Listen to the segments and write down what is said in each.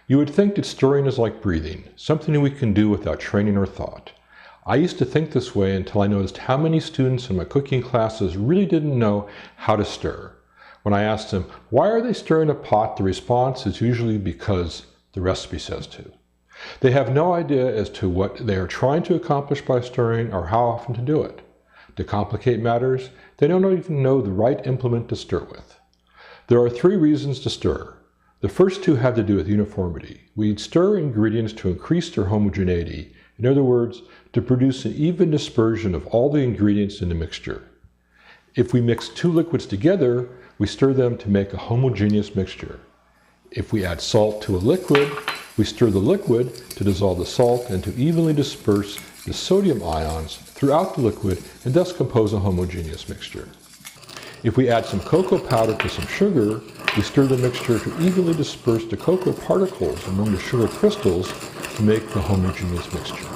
You would think that stirring is like breathing, something we can do without training or thought. I used to think this way until I noticed how many students in my cooking classes really didn't know how to stir. When I asked them, why are they stirring a pot, the response is usually because the recipe says to. They have no idea as to what they are trying to accomplish by stirring or how often to do it. To complicate matters, they don't even know the right implement to stir with. There are 3 reasons to stir. The first 2 have to do with uniformity. We stir ingredients to increase their homogeneity. In other words, to produce an even dispersion of all the ingredients in the mixture. If we mix 2 liquids together, we stir them to make a homogeneous mixture. If we add salt to a liquid, we stir the liquid to dissolve the salt and to evenly disperse the sodium ions throughout the liquid and thus compose a homogeneous mixture. If we add some cocoa powder to some sugar, we stir the mixture to evenly disperse the cocoa particles among the sugar crystals to make the homogeneous mixture.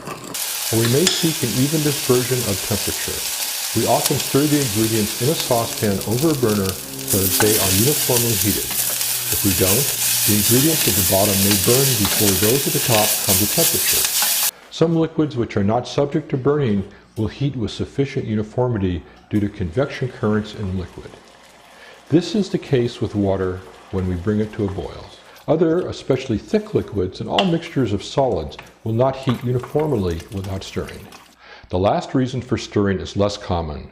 Or we may seek an even dispersion of temperature. We often stir the ingredients in a saucepan over a burner so that they are uniformly heated. If we don't, the ingredients at the bottom may burn before those at the top come to temperature. Some liquids which are not subject to burning will heat with sufficient uniformity due to convection currents in the liquid. This is the case with water when we bring it to a boil. Other, especially thick liquids and all mixtures of solids will not heat uniformly without stirring. The last reason for stirring is less common.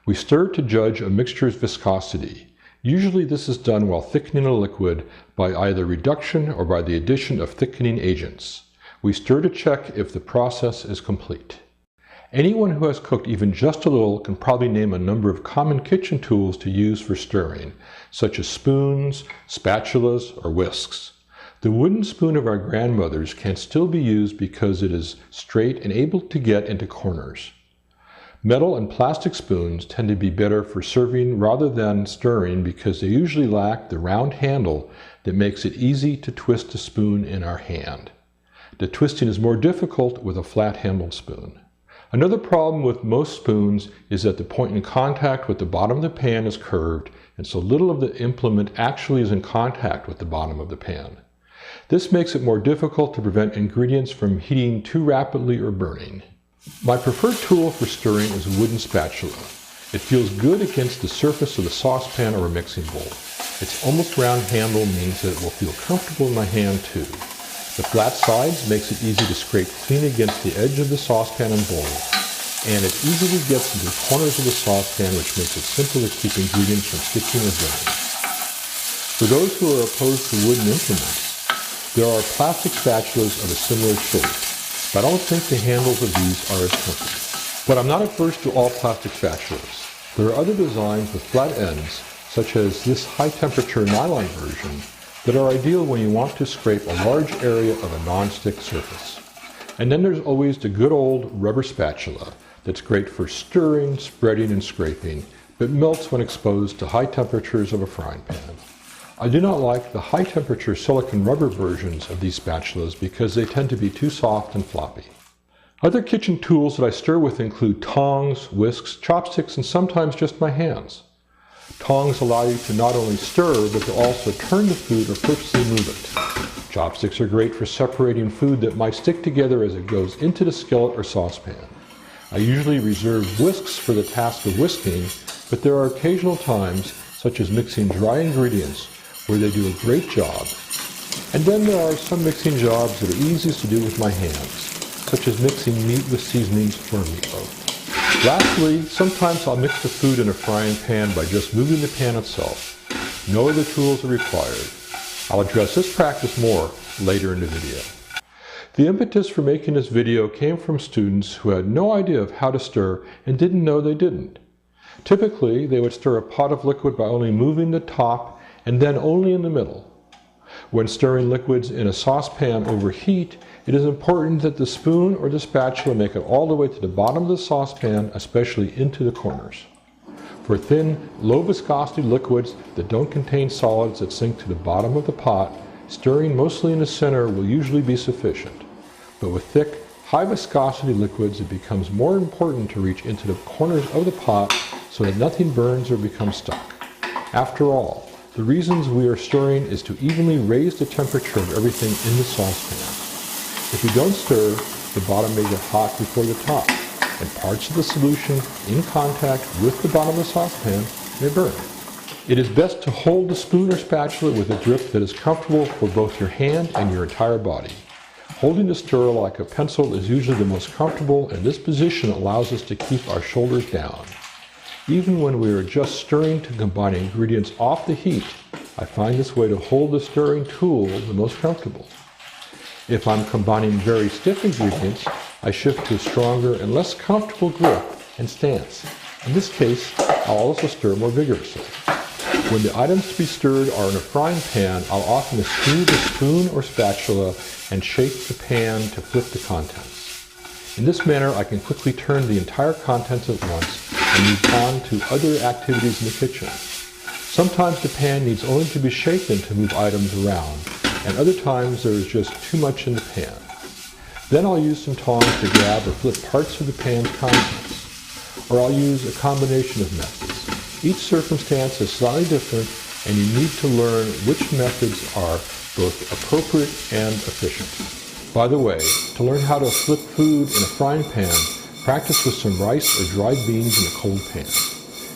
We stir to judge a mixture's viscosity. Usually this is done while thickening a liquid by either reduction or by the addition of thickening agents. We stir to check if the process is complete. Anyone who has cooked even just a little can probably name a number of common kitchen tools to use for stirring, such as spoons, spatulas, or whisks. The wooden spoon of our grandmothers can still be used because it is straight and able to get into corners. Metal and plastic spoons tend to be better for serving rather than stirring because they usually lack the round handle that makes it easy to twist a spoon in our hand. The twisting is more difficult with a flat-handled spoon. Another problem with most spoons is that the point in contact with the bottom of the pan is curved, and so little of the implement actually is in contact with the bottom of the pan. This makes it more difficult to prevent ingredients from heating too rapidly or burning. My preferred tool for stirring is a wooden spatula. It feels good against the surface of the saucepan or a mixing bowl. Its almost round handle means that it will feel comfortable in my hand too. The flat sides makes it easy to scrape clean against the edge of the saucepan and bowl, and it easily gets into the corners of the saucepan, which makes it simple to keep ingredients from sticking or burning. For those who are opposed to wooden implements, there are plastic spatulas of a similar shape, but I don't think the handles of these are as comfortable. But I'm not averse to all plastic spatulas. There are other designs with flat ends, such as this high-temperature nylon version, that are ideal when you want to scrape a large area of a non-stick surface. And then there's always the good old rubber spatula that's great for stirring, spreading, and scraping, but melts when exposed to high temperatures of a frying pan. I do not like the high-temperature silicone rubber versions of these spatulas because they tend to be too soft and floppy. Other kitchen tools that I stir with include tongs, whisks, chopsticks, and sometimes just my hands. Tongs allow you to not only stir, but to also turn the food or purposely move it. Chopsticks are great for separating food that might stick together as it goes into the skillet or saucepan. I usually reserve whisks for the task of whisking, but there are occasional times, such as mixing dry ingredients, where they do a great job. And then there are some mixing jobs that are easiest to do with my hands, such as mixing meat with seasonings for a meatloaf. Lastly, sometimes I'll mix the food in a frying pan by just moving the pan itself. No other tools are required. I'll address this practice more later in the video. The impetus for making this video came from students who had no idea of how to stir and didn't know they didn't. Typically, they would stir a pot of liquid by only moving the top and then only in the middle. When stirring liquids in a saucepan over heat, it is important that the spoon or the spatula make it all the way to the bottom of the saucepan, especially into the corners. For thin, low viscosity liquids that don't contain solids that sink to the bottom of the pot, stirring mostly in the center will usually be sufficient. But with thick, high viscosity liquids, it becomes more important to reach into the corners of the pot so that nothing burns or becomes stuck. After all, The reasons we are stirring is to evenly raise the temperature of everything in the saucepan. If you don't stir, the bottom may get hot before the top, and parts of the solution in contact with the bottom of the saucepan may burn. It is best to hold the spoon or spatula with a grip that is comfortable for both your hand and your entire body. Holding the stirrer like a pencil is usually the most comfortable, and this position allows us to keep our shoulders down. Even when we are just stirring to combine ingredients off the heat, I find this way to hold the stirring tool the most comfortable. If I'm combining very stiff ingredients, I shift to a stronger and less comfortable grip and stance. In this case, I'll also stir more vigorously. When the items to be stirred are in a frying pan, I'll often eschew the spoon or spatula and shake the pan to flip the contents. In this manner, I can quickly turn the entire contents at once and move on to other activities in the kitchen. Sometimes the pan needs only to be shaken to move items around, and other times there is just too much in the pan. Then I'll use some tongs to grab or flip parts of the pan's contents, or I'll use a combination of methods. Each circumstance is slightly different, and you need to learn which methods are both appropriate and efficient. By the way, to learn how to flip food in a frying pan, practice with some rice or dried beans in a cold pan.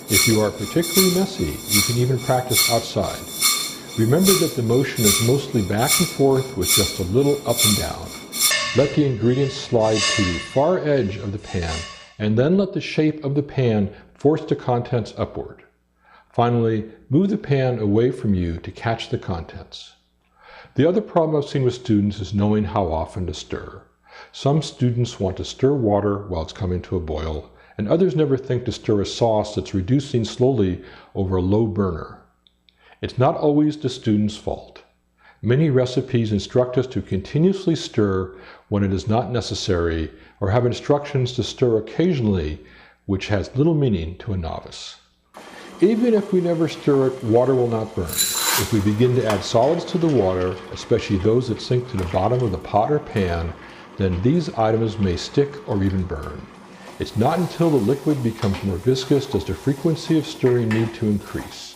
If you are particularly messy, you can even practice outside. Remember that the motion is mostly back and forth with just a little up and down. Let the ingredients slide to the far edge of the pan, and then let the shape of the pan force the contents upward. Finally, move the pan away from you to catch the contents. The other problem I've seen with students is knowing how often to stir. Some students want to stir water while it's coming to a boil, and others never think to stir a sauce that's reducing slowly over a low burner. It's not always the student's fault. Many recipes instruct us to continuously stir when it is not necessary, or have instructions to stir occasionally, which has little meaning to a novice. Even if we never stir it, water will not burn. If we begin to add solids to the water, especially those that sink to the bottom of the pot or pan, then these items may stick or even burn. It's not until the liquid becomes more viscous does the frequency of stirring need to increase.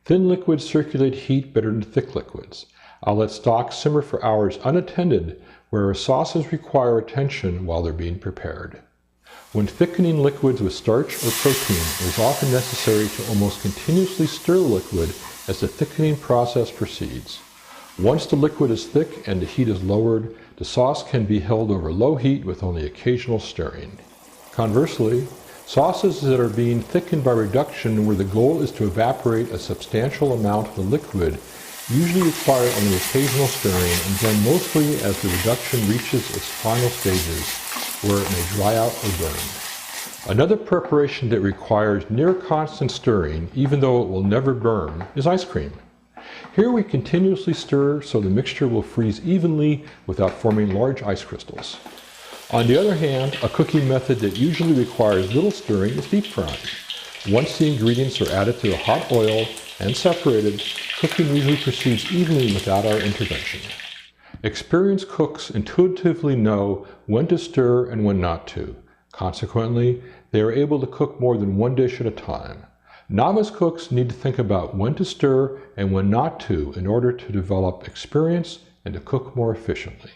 Thin liquids circulate heat better than thick liquids. I'll let stock simmer for hours unattended, whereas sauces require attention while they're being prepared. When thickening liquids with starch or protein, it is often necessary to almost continuously stir the liquid as the thickening process proceeds. Once the liquid is thick and the heat is lowered, the sauce can be held over low heat with only occasional stirring. Conversely, sauces that are being thickened by reduction where the goal is to evaporate a substantial amount of the liquid usually require only occasional stirring and done mostly as the reduction reaches its final stages, where it may dry out or burn. Another preparation that requires near constant stirring, even though it will never burn, is ice cream. Here we continuously stir so the mixture will freeze evenly without forming large ice crystals. On the other hand, a cooking method that usually requires little stirring is deep frying. Once the ingredients are added to the hot oil and separated, cooking usually proceeds evenly without our intervention. Experienced cooks intuitively know when to stir and when not to. Consequently, they are able to cook more than one dish at a time. Novice cooks need to think about when to stir and when not to in order to develop experience and to cook more efficiently.